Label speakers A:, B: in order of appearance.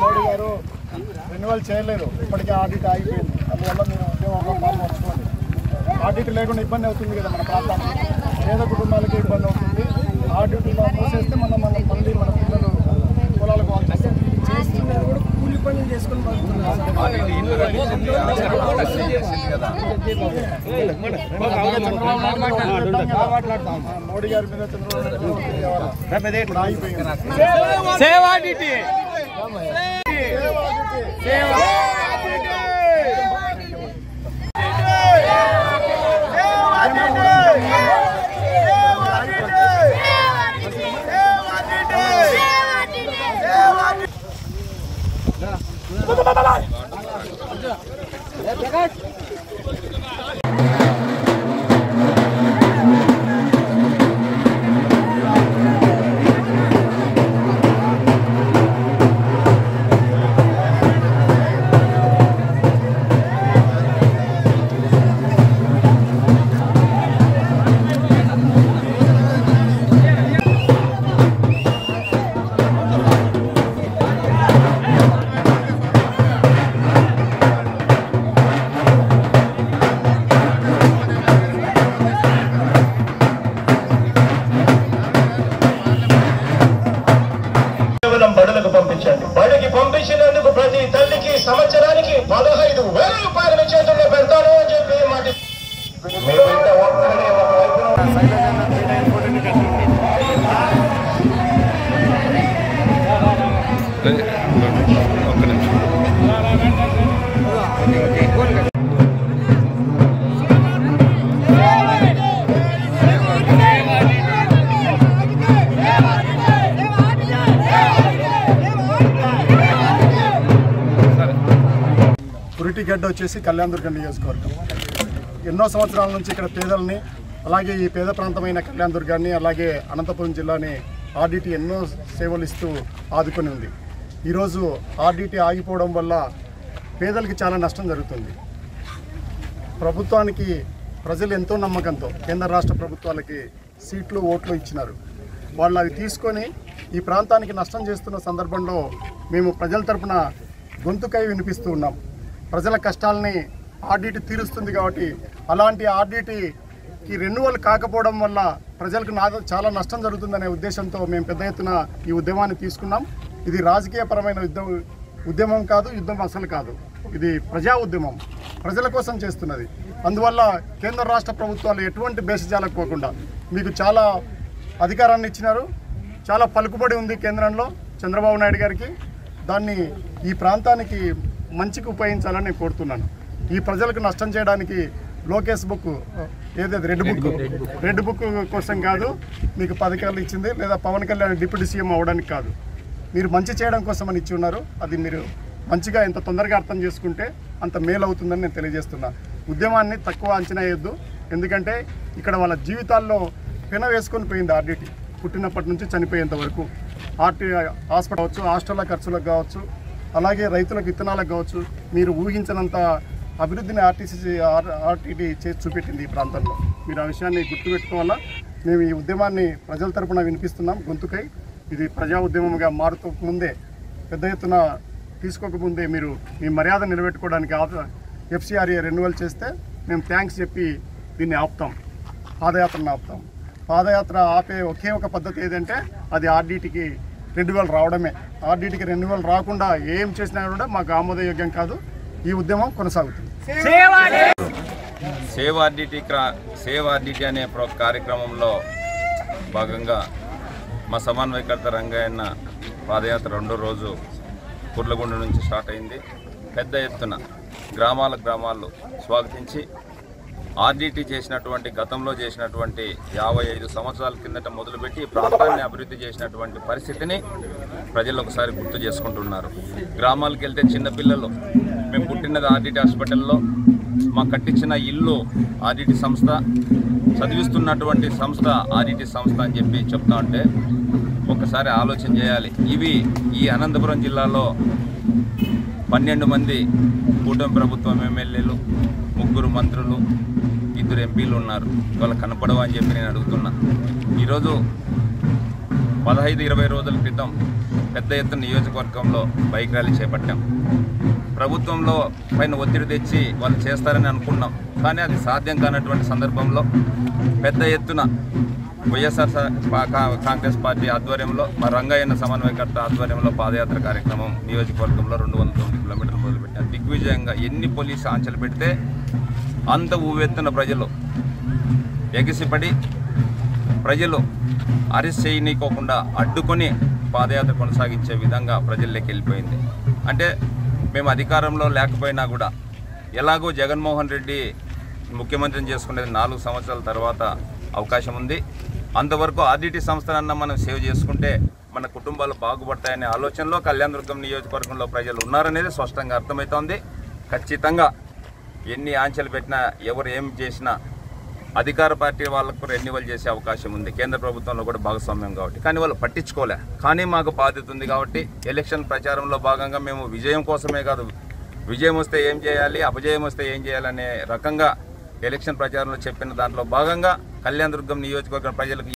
A: మోడీ గారు రెన్యువల్ చేయలేదు, ఇప్పటికే ఆడిట్ ఆగిపోయింది. అందువల్ల మేము ఉద్యమంలో పాల్గొంచుకోండి. ఆడిట్ లేకుండా ఇబ్బంది అవుతుంది కదా మన ప్రాంతానికి, పేద కుటుంబాలకి ఇబ్బంది అవుతుంది. ఆడిట్లో మూసేస్తే మళ్ళీ మన పిల్లలు పొలాలకు చేస్తున్నారు కూడా కూలి పనులు చేసుకొని మోడీ గారి మీద చంద్రబాబు ఆగిపోయింది.
B: బడులకు పంపించండి. బడికి పంపించినందుకు ప్రతి తల్లికి సంవత్సరానికి 15,000 రూపాయలు మీ చేతుల్లో పెడతాను అని చెప్పి మాట.
A: పురిటిగడ్డ వచ్చేసి కళ్యాణదుర్గం నియోజకవర్గం. ఎన్నో సంవత్సరాల నుంచి ఇక్కడ పేదల్ని, అలాగే ఈ పేద ప్రాంతమైన కళ్యాణదుర్గాన్ని, అలాగే అనంతపురం జిల్లాని ఆర్డిటి ఎన్నో సేవలు ఇస్తూ ఆదుకొని ఉంది. ఈరోజు ఆర్డిటి ఆగిపోవడం వల్ల పేదలకి చాలా నష్టం జరుగుతుంది. ప్రభుత్వానికి ప్రజలు ఎంతో నమ్మకంతో కేంద్ర రాష్ట్ర ప్రభుత్వాలకి సీట్లు ఓట్లు ఇచ్చినారు. వాళ్ళు అవి తీసుకొని ఈ ప్రాంతానికి నష్టం చేస్తున్న సందర్భంలో మేము ప్రజల తరపున గొంతుకై వినిపిస్తూ ఉన్నాం. ప్రజల కష్టాలని ఆర్డిటి తీరుస్తుంది కాబట్టి అలాంటి ఆర్డిటికి రెన్యువల్ కాకపోవడం వల్ల ప్రజలకు చాలా నష్టం జరుగుతుందనే ఉద్దేశంతో మేము పెద్ద ఎత్తున ఈ ఉద్యమాన్ని తీసుకున్నాం. ఇది రాజకీయపరమైన ఉద్యమం కాదు, యుద్ధం అసలు కాదు. ఇది ప్రజా ఉద్యమం, ప్రజల కోసం చేస్తున్నది. అందువల్ల కేంద్ర రాష్ట్ర ప్రభుత్వాలు ఎటువంటి బేసిజాలకు పోకుండా మీకు చాలా అధికారాన్ని ఇచ్చినారు. చాలా పలుకుబడి ఉంది కేంద్రంలో చంద్రబాబు నాయుడు గారికి. దాన్ని ఈ ప్రాంతానికి మంచికి ఉపయోగించాలని నేను కోరుతున్నాను. ఈ ప్రజలకు నష్టం చేయడానికి లోకేష్ బుక్ ఏదైతే రెడ్ బుక్ కోసం కాదు, మీకు పథకాలు ఇచ్చింది, లేదా పవన్ కళ్యాణ్ డిప్యూటీ సీఎం అవ్వడానికి కాదు, మీరు మంచి చేయడం కోసం అని ఇచ్చి ఉన్నారు. అది మీరు మంచిగా ఎంత తొందరగా అర్థం చేసుకుంటే అంత మేలు అవుతుందని నేను తెలియజేస్తున్నా. ఉద్యమాన్ని తక్కువ అంచనా వేయద్దు, ఎందుకంటే ఇక్కడ వాళ్ళ జీవితాల్లో పెన వేసుకొని పోయింది ఆర్డిటి. పుట్టినప్పటి నుంచి చనిపోయేంత వరకు హాస్పిటల్ కావచ్చు, హాస్టల్ల ఖర్చులకు కావచ్చు, అలాగే రైతులకు విత్తనాలకు కావచ్చు, మీరు ఊహించినంత అభివృద్ధిని ఆర్టీటీ చేసి చూపెట్టింది ఈ ప్రాంతంలో. మీరు ఆ విషయాన్ని గుర్తుపెట్టుకోవాలా. మేము ఈ ఉద్యమాన్ని ప్రజల తరపున వినిపిస్తున్నాం గొంతుకై. ఇది ప్రజా ఉద్యమంగా మారుతోకముందే, పెద్ద ఎత్తున తీసుకోకముందే మీరు మీ మర్యాద నిలబెట్టుకోవడానికి FCRA రెన్యువల్ చేస్తే మేము థ్యాంక్స్ చెప్పి దీన్ని ఆపుతాం, పాదయాత్రను ఆపుతాం. పాదయాత్ర ఆపే ఒకే ఒక పద్ధతి ఏదంటే అది ఆర్డిటికి రెన్యువల్ రావడమే. ఆర్డిటికి రెన్యువల్ రాకుండా ఏం చేసినా కూడా మాకు ఆమోదయోగ్యం కాదు. ఈ ఉద్యమం కొనసాగుతుంది.
C: సేవ్ ఆర్డిటి అనే కార్యక్రమంలో భాగంగా మా సమన్వయకర్త రంగయ్యన్న పాదయాత్ర రెండో రోజు కుర్లగుండ నుంచి స్టార్ట్ అయింది. పెద్ద ఎత్తున గ్రామాలు స్వాగతించి ఆర్డిటి చేసినటువంటి, గతంలో చేసినటువంటి 55 సంవత్సరాల కిందట మొదలుపెట్టి ప్రాంతాన్ని అభివృద్ధి చేసినటువంటి పరిస్థితిని ప్రజలు ఒకసారి గుర్తు చేసుకుంటున్నారు. గ్రామాలకు వెళ్తే చిన్నపిల్లలు, మేము పుట్టినది ఆర్డిటి హాస్పిటల్లో, మా కట్టించిన ఇల్లు ఆర్డిటి సంస్థ, చదివిస్తున్నటువంటి సంస్థ ఆర్డిటి సంస్థ అని చెప్పి చెప్తా ఉంటే ఒకసారి ఆలోచన చేయాలి. ఈ అనంతపురం జిల్లాలో 12 మంది కూటమి ప్రభుత్వం ఎమ్మెల్యేలు, 3 మంత్రులు, 2 ఎంపీలు ఉన్నారు. వాళ్ళు కనపడవా అని చెప్పి నేను అడుగుతున్నా. ఈరోజు 15-20 రోజుల క్రితం పెద్ద ఎత్తున నియోజకవర్గంలో బైక్ ర్యాలీ చేపట్టాం. ప్రభుత్వంలో పైన ఒత్తిడి తెచ్చి వాళ్ళు చేస్తారని అనుకున్నాం, కానీ అది సాధ్యం కానటువంటి సందర్భంలో పెద్ద ఎత్తున వైఎస్ఆర్ కాంగ్రెస్ పార్టీ ఆధ్వర్యంలో మా రంగయ్యన్న సమన్వయకర్త ఆధ్వర్యంలో పాదయాత్ర కార్యక్రమం నియోజకవర్గంలో 209 కిలోమీటర్లు మొదలుపెట్టాం. దిగ్విజయంగా ఎన్ని పోలీసు ఆంక్షలు పెడితే అంత ఊవెత్తున ప్రజలు ఎగిసిపడి ప్రజలు అరెస్ట్ చేయనీకోకుండా అడ్డుకొని పాదయాత్ర కొనసాగించే విధంగా ప్రజల్లోకి వెళ్ళిపోయింది. అంటే మేము అధికారంలో లేకపోయినా కూడా ఎలాగో జగన్మోహన్ రెడ్డి ముఖ్యమంత్రిని చేసుకునేది 4 సంవత్సరాల తర్వాత అవకాశం ఉంది. అంతవరకు ఆర్డిటి సంస్థనన్నా మనం సేవ్ చేసుకుంటే మన కుటుంబాలు బాగుపడతాయనే ఆలోచనలో కళ్యాణదుర్గం నియోజకవర్గంలో ప్రజలు ఉన్నారనేది స్పష్టంగా అర్థమవుతోంది. ఖచ్చితంగా ఎన్ని ఆంక్షలు పెట్టినా ఎవరు ఏం చేసినా అధికార పార్టీ వాళ్ళకు రెన్యువల్ చేసే అవకాశం ఉంది, కేంద్ర ప్రభుత్వంలో కూడా భాగస్వామ్యం కాబట్టి. కానీ వాళ్ళు పట్టించుకోలే. కానీ మాకు బాధ్యత ఉంది కాబట్టి ఎలక్షన్ ప్రచారంలో భాగంగా మేము విజయం కోసమే కాదు, విజయం వస్తే ఏం చేయాలి, అపజయం వస్తే ఏం చేయాలనే రకంగా ఎలక్షన్ ప్రచారంలో చెప్పిన దాంట్లో భాగంగా కళ్యాణదుర్గం నియోజకవర్గం ప్రజలకు